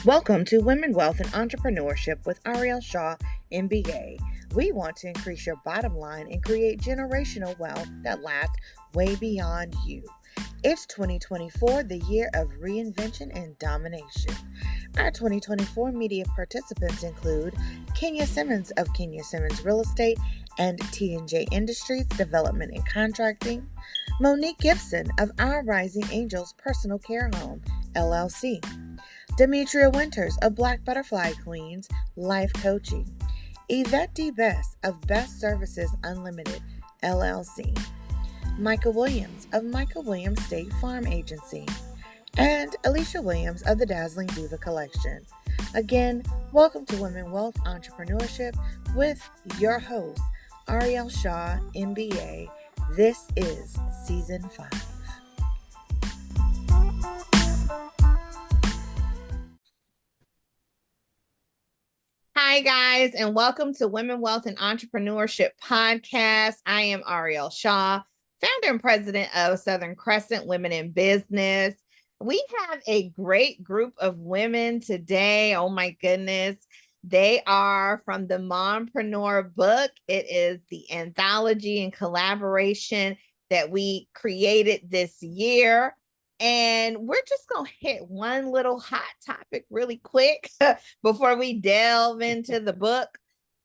Welcome to Women, Wealth, and Entrepreneurship with Ariel Shaw, MBA. We want to increase your bottom line and create generational wealth that lasts way beyond you. It's 2024, the year of reinvention and domination. Our 2024 media participants include Kenya Simmons of Kenya Simmons Real Estate and T&J Industries Development and Contracting, Monique Gibson of Our Rising Angels Personal Care Home, LLC, Demetria Winters of Black Butterfly Queens Life Coaching, Yvette D. Best of Best Services Unlimited, LLC, Michael Williams of Michael Williams State Farm Agency, and Alicia Williams of the Dazzling Diva Collection. Again, welcome to Women, Wealth, Entrepreneurship with your host, Ariel Shaw, MBA. This is Season 5. Hi, guys, and welcome to Women, Wealth, and Entrepreneurship Podcast. I am Ariel Shaw, founder and president of Southern Crescent Women in Business. We have a great group of women today. Oh, my goodness. They are from the Mompreneurs book. It is the anthology and collaboration that we created this year. And we're just going to hit one little hot topic really quick before we delve into the book.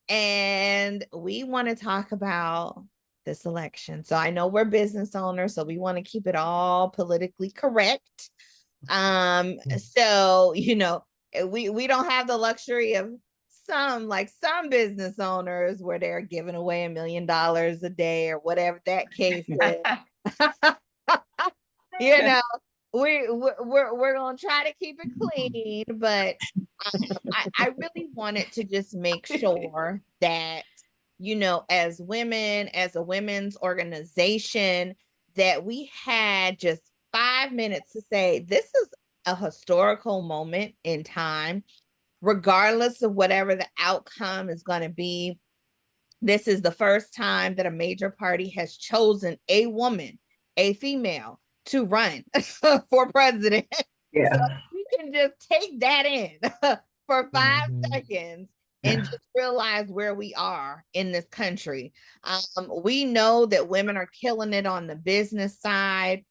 And we want to talk about this election. So I know we're business owners, so we want to keep it all politically correct. So, you know, we don't have the luxury of some business owners where they're giving away $1 million a day or whatever that case is. You know, we're gonna try to keep it clean, but I really wanted to just make sure that, you know, as women, as a women's organization, that we had just 5 minutes to say this is a historical moment in time, regardless of whatever the outcome is going to be. This is the first time that a major party has chosen a woman, a female, to run for president. Yeah. So we can just take that in for 5 seconds and just realize where we are in this country. We know that women are killing it on the business side.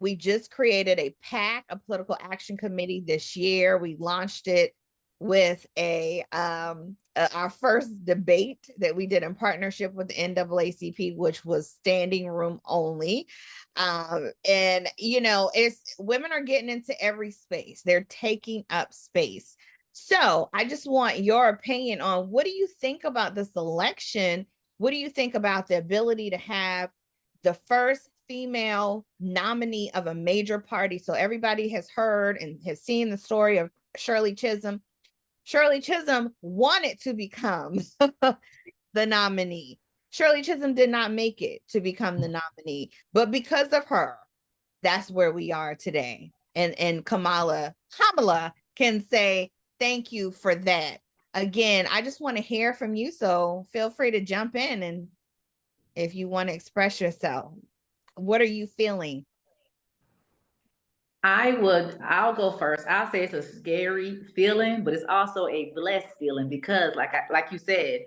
We just created a PAC, a political action committee this year. We launched it with our first debate that we did in partnership with the NAACP, which was standing room only. And you know, women are getting into every space. They're taking up space. So I just want your opinion on, what do you think about this election? What do you think about the ability to have the first female nominee of a major party? So everybody has heard and has seen the story of Shirley Chisholm. Shirley Chisholm wanted to become the nominee. Shirley Chisholm did not make it to become the nominee, but because of her, that's where we are today. And Kamala can say thank you for that. Again, I just want to hear from you, so feel free to jump in, and if you want to express yourself, what are you feeling? I'll go first. I'll say it's a scary feeling, but it's also a blessed feeling because like you said,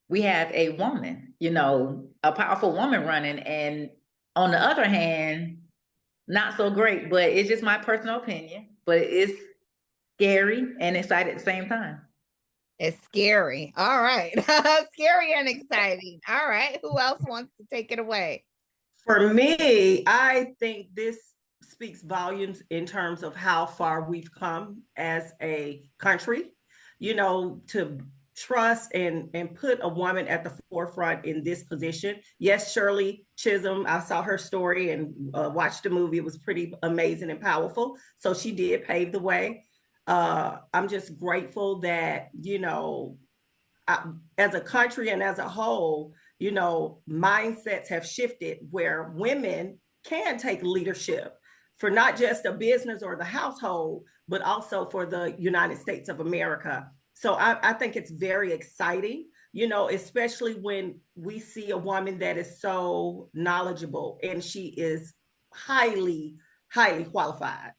we have a woman, you know, a powerful woman running. And on the other hand, not so great, but it's just my personal opinion, but it's scary and exciting at the same time. It's scary. All right. Scary and exciting. All right. Who else wants to take it away? For me, I think this speaks volumes in terms of how far we've come as a country, you know, to trust and put a woman at the forefront in this position. Yes, Shirley Chisholm, I saw her story and watched the movie. It was pretty amazing and powerful. So she did pave the way. I'm just grateful that, you know, as a country and as a whole, you know, mindsets have shifted where women can take leadership for not just a business or the household, but also for the United States of America. So I think it's very exciting, you know, especially when we see a woman that is so knowledgeable and she is highly, highly qualified.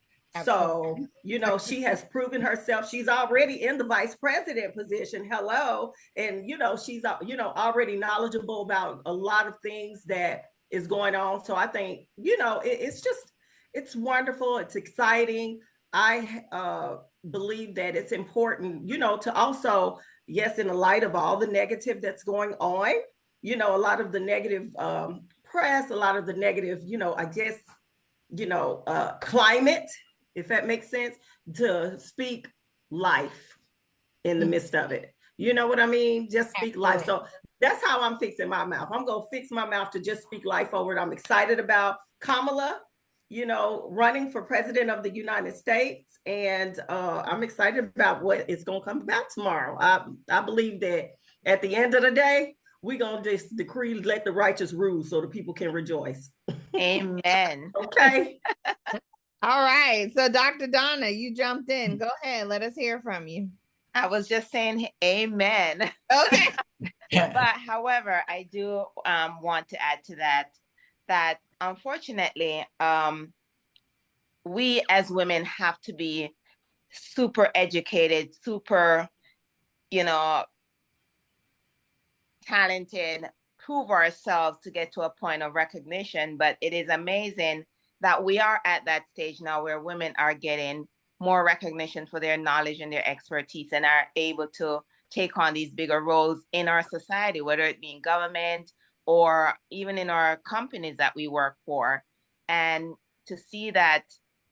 So, Absolutely. she has proven herself. She's already in the vice president position. Hello. And, she's, already knowledgeable about a lot of things that is going on. So I think, it's wonderful. It's exciting. I believe that it's important, to also, yes, in the light of all the negative that's going on, a lot of the negative press, a lot of the negative, I guess, climate, if that makes sense, to speak life in the midst of it. You know what I mean? Just speak life. So that's how I'm fixing my mouth. I'm going to fix my mouth to just speak life over it. I'm excited about Kamala, running for president of the United States. And I'm excited about what is going to come about tomorrow. I believe that at the end of the day, we're going to just decree, let the righteous rule so the people can rejoice. Amen. Okay. All right. So Dr. Donna, you jumped in. Go ahead. Let us hear from you. I was just saying amen. Okay. But however, I do want to add to that unfortunately, we as women have to be super educated, super, talented, prove ourselves to get to a point of recognition. But it is amazing that we are at that stage now where women are getting more recognition for their knowledge and their expertise and are able to take on these bigger roles in our society, whether it be in government or even in our companies that we work for. And to see that,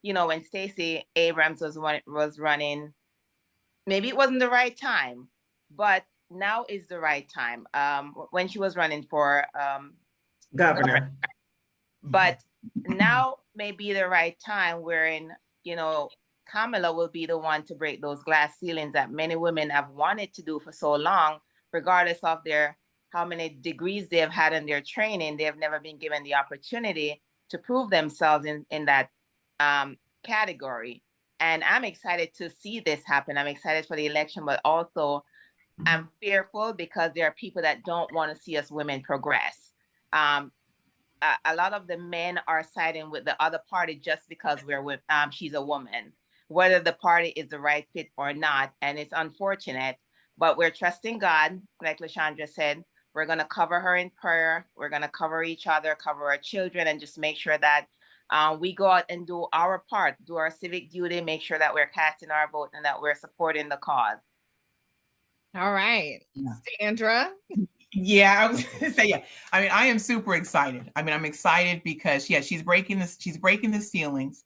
when Stacey Abrams was running, maybe it wasn't the right time, but now is the right time. When she was running for governor. But now may be the right time wherein, Kamala will be the one to break those glass ceilings that many women have wanted to do for so long, regardless of how many degrees they've had in their training. They have never been given the opportunity to prove themselves in that category. And I'm excited to see this happen. I'm excited for the election, but also I'm fearful because there are people that don't want to see us women progress. A lot of the men are siding with the other party just because she's a woman, whether the party is the right fit or not. And it's unfortunate, but we're trusting God. Like LaShandra said, we're going to cover her in prayer. We're going to cover each other, cover our children, and just make sure that we go out and do our part, do our civic duty, make sure that we're casting our vote and that we're supporting the cause. All right. Sandra? Yeah, I was gonna say, yeah. I mean, I am super excited. I mean, I'm excited because she's breaking the ceilings.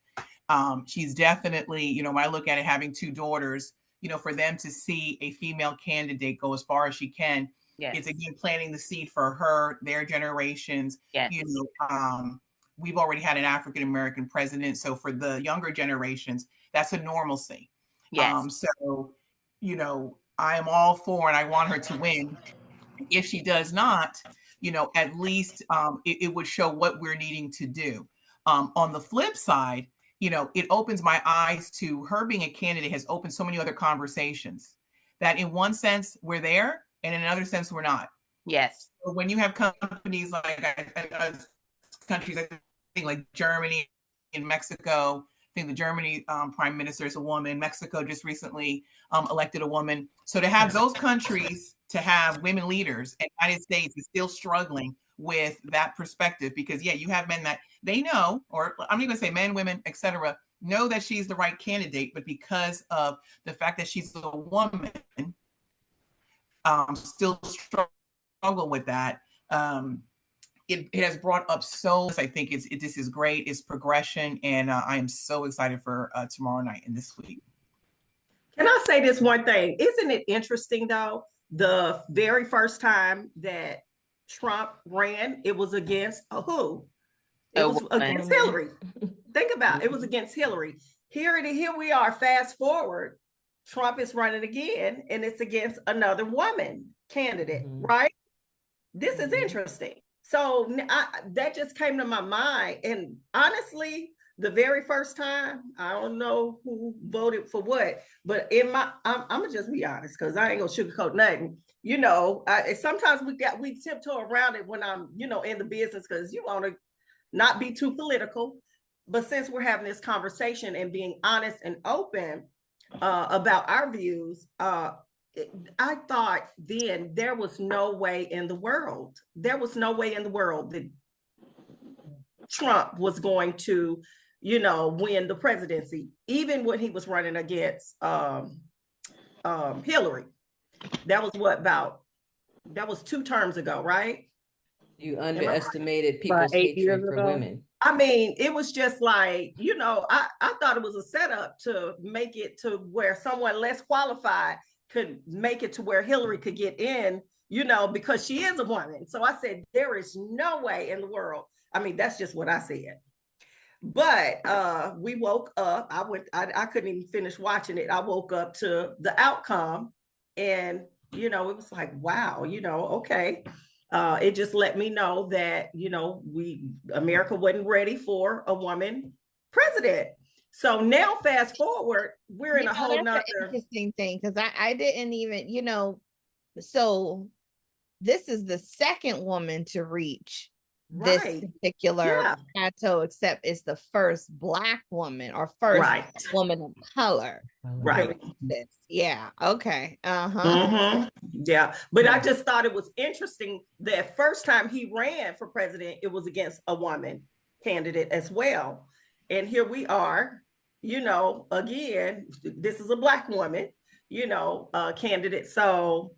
She's definitely, when I look at it, having two daughters, for them to see a female candidate go as far as she can, it's again planting the seed for their generations. Yes. We've already had an African American president, so for the younger generations, that's a normalcy. Yes. So, I am all for, and I want her to win. If she does not, at least it would show what we're needing to do. On the flip side, it opens my eyes to her being a candidate has opened so many other conversations that in one sense we're there and in another sense we're not. Yes. So when you have companies countries, I think like Germany and Mexico, I think the Germany prime minister is a woman. Mexico just recently elected a woman. So to have those countries to have women leaders, and the United States is still struggling with that perspective because, you have men that they know, or I'm not going to say men, women, etc., know that she's the right candidate, but because of the fact that she's a woman, still struggle with that. It has brought up I think this is great. It's progression. And I am so excited for tomorrow night and this week. Can I say this one thing? Isn't it interesting though? The very first time that Trump ran, it was against who? It was against Hillary. Think about it. It was against Hillary. Here we are, fast forward. Trump is running again, and it's against another woman candidate, right? This is interesting. So that just came to my mind. And honestly, the very first time, I don't know who voted for what, but I'm gonna just be honest because I ain't gonna sugarcoat nothing. Sometimes we tiptoe around it when I'm, in the business because you want to not be too political. but since we're having this conversation and being honest and open about our views, I thought then there was no way in the world, that Trump was going to, win the presidency, even when he was running against Hillary. That was 2 terms ago, right? You underestimated About people's 8 years hatred for ago. women. I mean, it was just like, I thought it was a setup to make it to where someone less qualified could make it to where Hillary could get in, because she is a woman. So I said, there is no way in the world. I mean, that's just what I said. But we woke up. I couldn't even finish watching it. I woke up to the outcome, and it was like, wow, okay. It just let me know that America wasn't ready for a woman president. So now, fast forward, we're in a whole nother interesting thing, because I didn't even so this is the second woman to reach this particular plateau, except it's the first Black woman or first woman of color. Right. This. Yeah. Okay. Yeah. But I just thought it was interesting that first time he ran for president, it was against a woman candidate as well. And here we are, again, this is a Black woman, candidate. So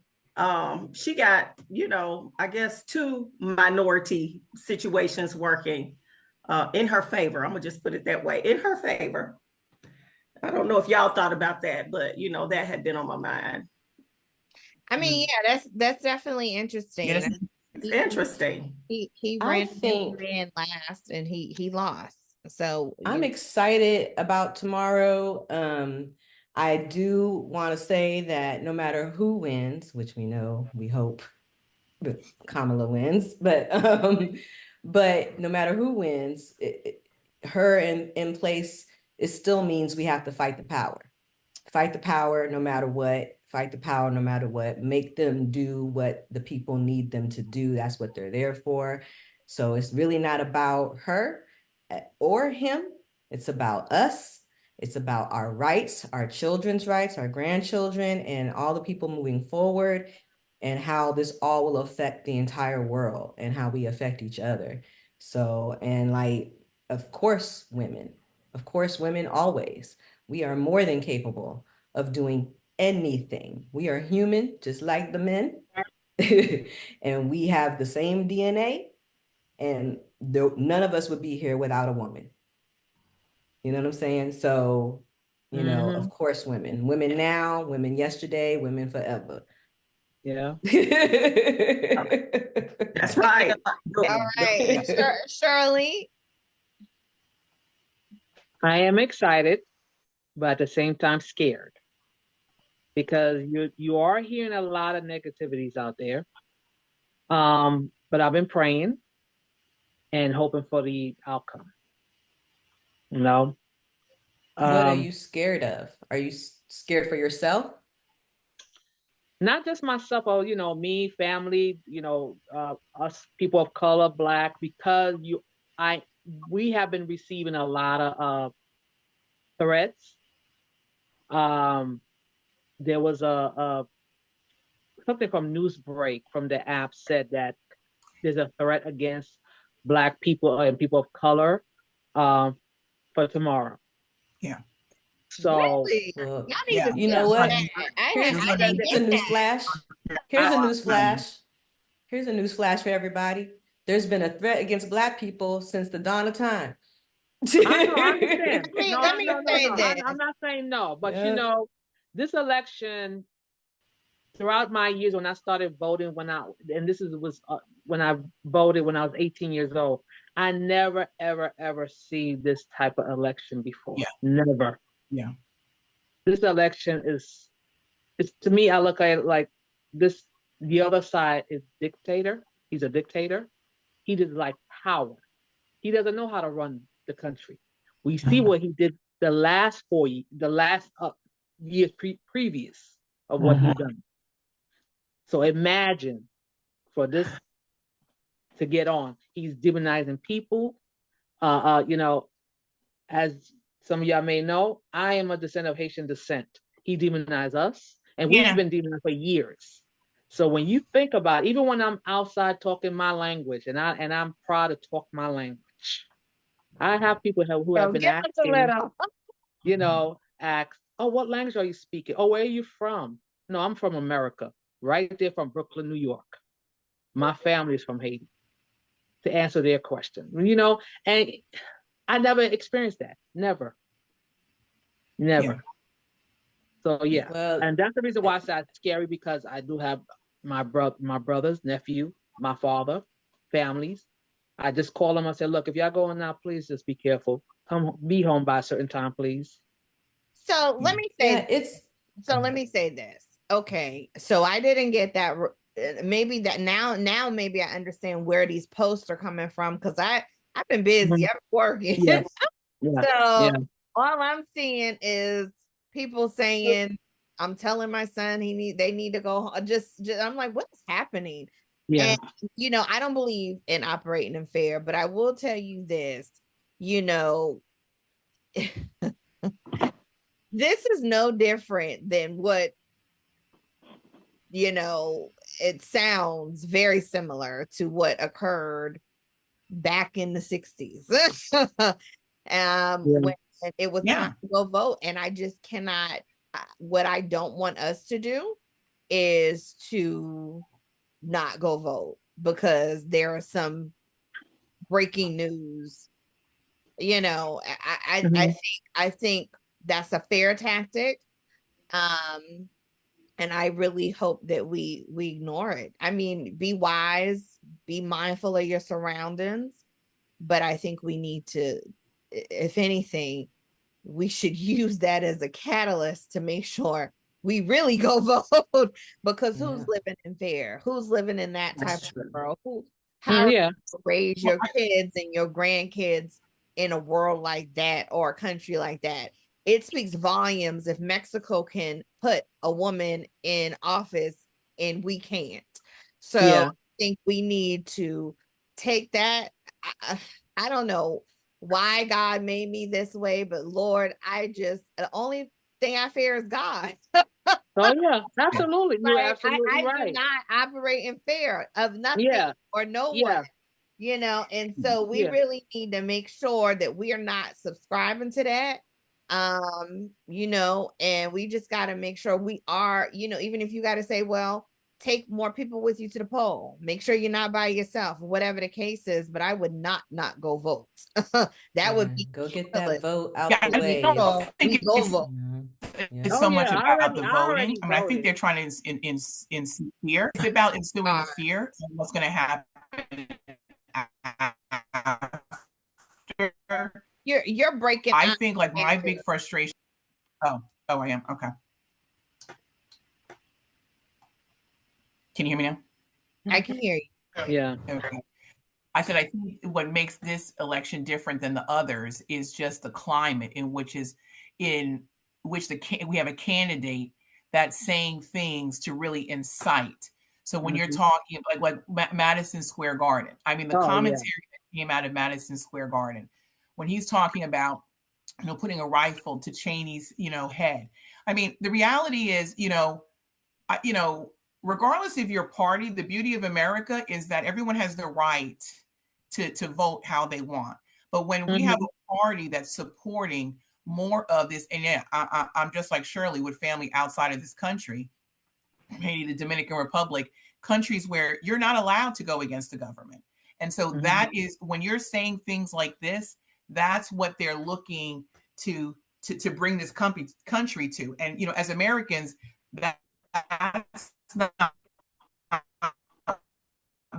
she got, I guess 2 minority situations working in her favor. I'm gonna just put it that way, in her favor. I don't know if y'all thought about that, but that had been on my mind. I mean, yeah, that's definitely interesting. Yes. It's interesting. He ran last and he lost. So I'm excited about tomorrow. I do want to say that no matter who wins, which we hope that Kamala wins, but no matter who wins, her in place, it still means we have to fight the power. Fight the power no matter what. Fight the power no matter what. Make them do what the people need them to do. That's what they're there for. So it's really not about her or him. It's about us. It's about our rights, our children's rights, our grandchildren, and all the people moving forward, and how this all will affect the entire world and how we affect each other. So, and of course, women always. We are more than capable of doing anything. We are human, just like the men, and we have the same DNA, and none of us would be here without a woman. You know what I'm saying? So, of course, women now, women yesterday, women forever. Yeah. That's right. All right. Shirley. I am excited, but at the same time scared, because you are hearing a lot of negativities out there. But I've been praying and hoping for the outcome. What are you scared of? Are you scared for yourself? Not just myself, or me, family, us people of color, Black, because we have been receiving a lot of threats. There was something from Newsbreak from the app said that there's a threat against Black people and people of color for tomorrow. Yeah. So, really? Well, yeah. You know what? Here's I a didn't get news that. flash. Here's a news flash. Here's a news flash for everybody. There's been a threat against Black people since the dawn of time. I understand. Let me say this. I'm not saying no, but Yeah. this election, throughout my years when I started voting, when I voted when I was 18 years old, I never, ever, ever see this type of election before. Yeah. Never. Yeah. This election it's to me, I look at it like this. The other side is dictator. He's a dictator. He just like power. He doesn't know how to run the country. We see what he did the last years previous of what he's done. So imagine for this to get on. He's demonizing people. as some of y'all may know, I am a descendant of Haitian descent. He demonized us, and we've been demonized for years. So when you think about it, even when I'm outside talking my language, and I'm proud to talk my language, I have people who have been give us a asking, little. ask, oh, what language are you speaking? Oh, where are you from? No, I'm from America, right there from Brooklyn, New York. My family is from Haiti, to answer their question, and I never experienced that. Never. Yeah. So yeah. Well, And that's the reason why I said it's scary, because I do have my brothers, nephew, my father, families. I just call them. I say, look, if y'all going now, please just be careful. Be home by a certain time, please. So let me say, let me say this. Okay, so I didn't get that. Maybe that now maybe I understand where these posts are coming from, because I've been busy. I'm working. Yes. Yeah. So all I'm seeing is people saying, I'm telling my son they need to go home. Just I'm like, what's happening? Yeah. And I don't believe in operating in fear, but I will tell you this, this is no different than what, it sounds very similar to what occurred back in the 60s. When it was time to go vote. And I just cannot, what I don't want us to do is to not go vote because there are some breaking news. I think that's a fair tactic. And I really hope that we ignore it. I mean, be wise, be mindful of your surroundings, but I think we need to, if anything, we should use that as a catalyst to make sure we really go vote, because who's living in fear? Who's living in that type of world? How are you raise your kids and your grandkids in a world like that or a country like that? It speaks volumes if Mexico can put a woman in office and we can't. So I think we need to take that. I don't know why God made me this way, but Lord, the only thing I fear is God. Oh yeah, absolutely. You're absolutely right. I do not operate in fear of nothing or no one. And so we really need to make sure that we are not subscribing to that. And we just got to make sure we are, even if you got to say, well, take more people with you to the poll, make sure you're not by yourself, whatever the case is, but I would not go vote. That would be go get that vote out the I way. don't think it's so much about the voting. I mean, I think they're trying to instill fear. It's about instilling the fear and what's going to happen after. You're breaking. I think like my big frustration. Oh, I am. Okay. Can you hear me now? I can hear you. Yeah. Okay. I said, I think what makes this election different than the others is just the climate in which we have a candidate that's saying things to really incite. So when you're talking like Madison Square Garden, I mean, the commentary that came out of Madison Square Garden, when he's talking about, putting a rifle to Cheney's, head. I mean, the reality is, regardless of your party, the beauty of America is that everyone has the right to vote how they want. But when we have a party that's supporting more of this, and I'm just like Shirley with family outside of this country, Haiti, the Dominican Republic, countries where you're not allowed to go against the government. And so that is when you're saying things like this, that's what they're looking to bring this country to. And, as Americans, that's not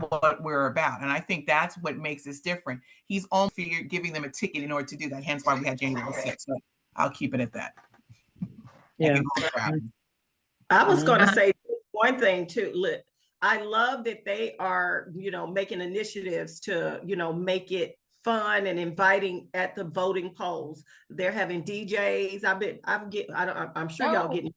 what we're about. And I think that's what makes this different. He's only giving them a ticket in order to do that. Hence why we had January 6th. So I'll keep it at that. Yeah. I was going to say one thing too. I love that they are, making initiatives to, make it fun and inviting at the voting polls. They're having DJs. I'm sure y'all getting.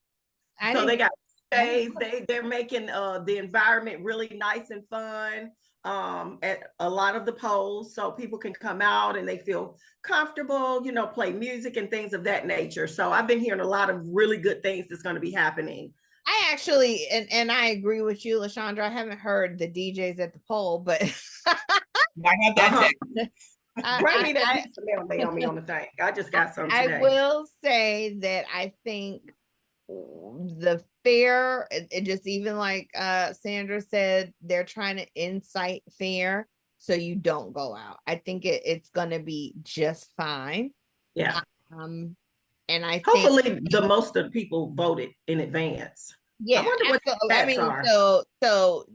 So they got DJs. They're making the environment really nice and fun. at a lot of the polls, so people can come out and they feel comfortable, you know, play music and things of that nature. So I've been hearing a lot of really good things that's going to be happening. I actually, and I agree with you, LaShondra. I haven't heard the DJs at the poll, but I have that text. Bring me that piece of mail they on me on the thing. I just got some today. I will say that I think the fear, it just, even like Sandra said, they're trying to incite fear so you don't go out. I think it's going to be just fine. Yeah. And I hopefully think the most of the people voted in advance. Yeah, I wonder what the stats are. so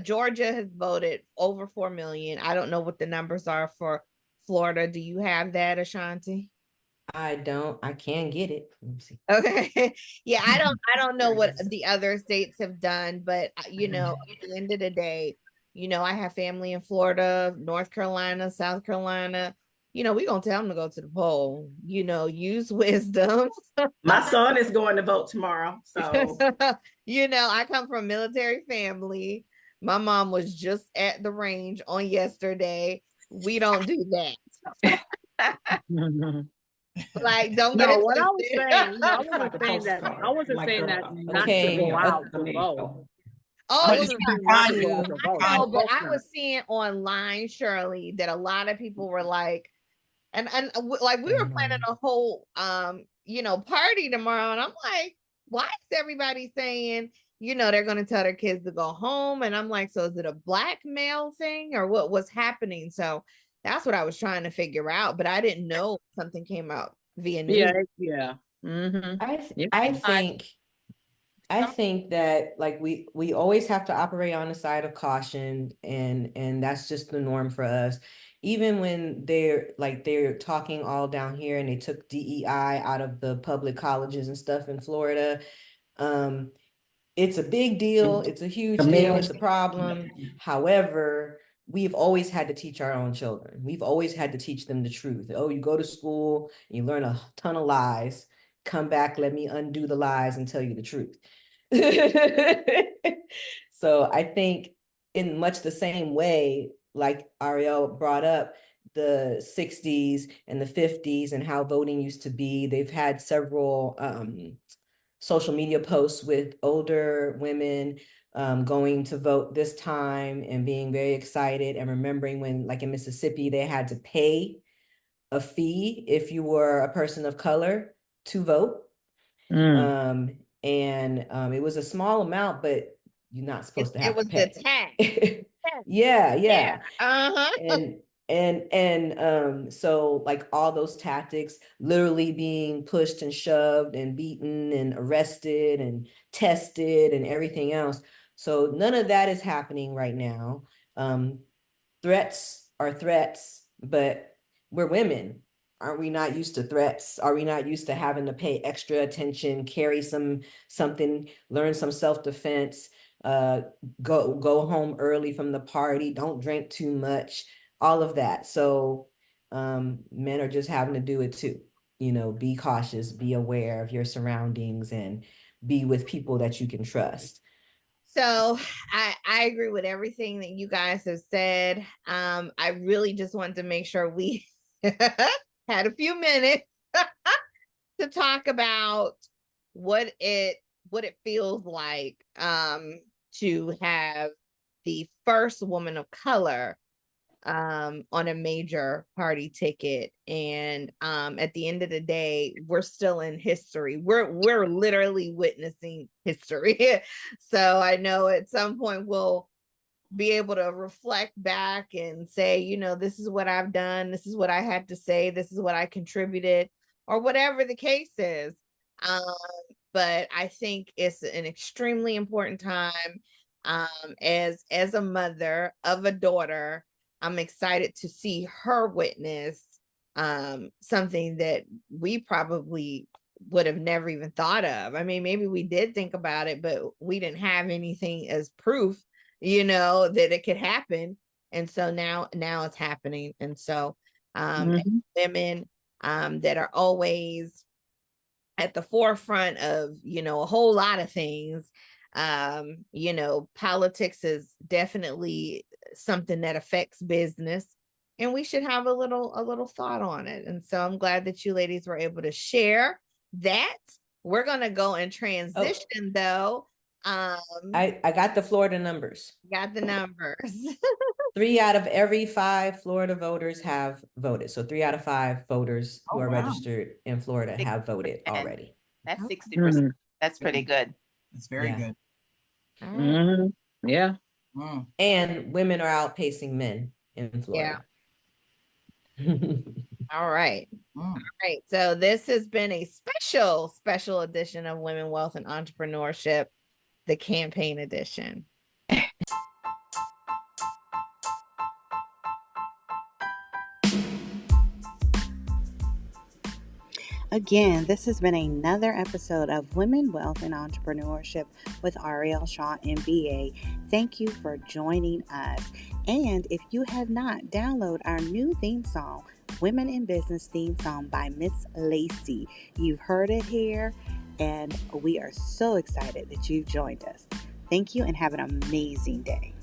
Georgia has voted over 4 million. I don't know what the numbers are for Florida. Do you have that, Ashanti? I don't. I can get it. Let me see. Okay. Yeah, I don't know what the other states have done, but you know, at the end of the day, you know, I have family in Florida, North Carolina, South Carolina. You know, we're gonna tell them to go to the poll, you know, use wisdom. My son is going to vote tomorrow. So you know, I come from a military family. My mom was just at the range on yesterday. We don't do that. Like, don't get it what I was twisted. saying, I wasn't saying that not to go out to vote. Oh, I wasn't saying not to go out to vote. no, but I was seeing online, Shirley, that a lot of people were like, and like we were planning a whole you know, party tomorrow, and I'm like, why is everybody saying, you know, they're going to tell their kids to go home? And I'm like, so is it a blackmail thing or what was happening? So that's what I was trying to figure out, but I didn't know something came out via news. Yeah. Mm-hmm. I think that like we always have to operate on the side of caution, and that's just the norm for us. Even when they're talking all down here and they took DEI out of the public colleges and stuff in Florida. It's a big deal. It's a huge deal. It's a problem. However, we've always had to teach our own children. We've always had to teach them the truth. Oh, you go to school, you learn a ton of lies. Come back, let me undo the lies and tell you the truth. So I think in much the same way, like Ariel brought up, the 60s and the 50s and how voting used to be, they've had several social media posts with older women going to vote this time and being very excited and remembering when, like in Mississippi, they had to pay a fee if you were a person of color to vote. It was a small amount, but you're not supposed to have to pay. It was the tax. Yeah. Uh-huh. So like all those tactics, literally being pushed and shoved and beaten and arrested and tested and everything else. So none of that is happening right now. Threats are threats, but we're women. Aren't we not used to threats? Are we not used to having to pay extra attention, carry something, learn some self-defense, go home early from the party, don't drink too much, all of that. So men are just having to do it too. You know, be cautious, be aware of your surroundings, and be with people that you can trust. So I agree with everything that you guys have said. I really just wanted to make sure we had a few minutes to talk about what it feels like to have the first woman of color on a major party ticket. And at the end of the day, we're still in history. We're literally witnessing history. So I know at some point we'll be able to reflect back and say, you know, this is what I've done, this is what I had to say, this is what I contributed, or whatever the case is. But I think it's an extremely important time. As a mother of a daughter, I'm excited to see her witness something that we probably would have never even thought of. I mean, maybe we did think about it, but we didn't have anything as proof, you know, that it could happen. And so now it's happening. And so women that are always at the forefront of, you know, a whole lot of things, you know, politics is definitely something that affects business, and we should have a little thought on it. And so I'm glad that you ladies were able to share that. We're gonna go and transition though. I got the Florida numbers. Got the numbers. 3 out of every 5 Florida voters have voted. So 3 out of 5 voters who are registered in Florida have voted already. That's 60%. That's pretty good. It's very good. Yeah. And women are outpacing men in Florida. Yeah. All right. All right. So this has been a special edition of Women, Wealth, and Entrepreneurship, the campaign edition. Again, this has been another episode of Women, Wealth, and Entrepreneurship with Ariel Shaw, MBA. Thank you for joining us. And if you have not, download our new theme song, Women in Business theme song by Miss Lacey. You've heard it here, and we are so excited that you've joined us. Thank you and have an amazing day.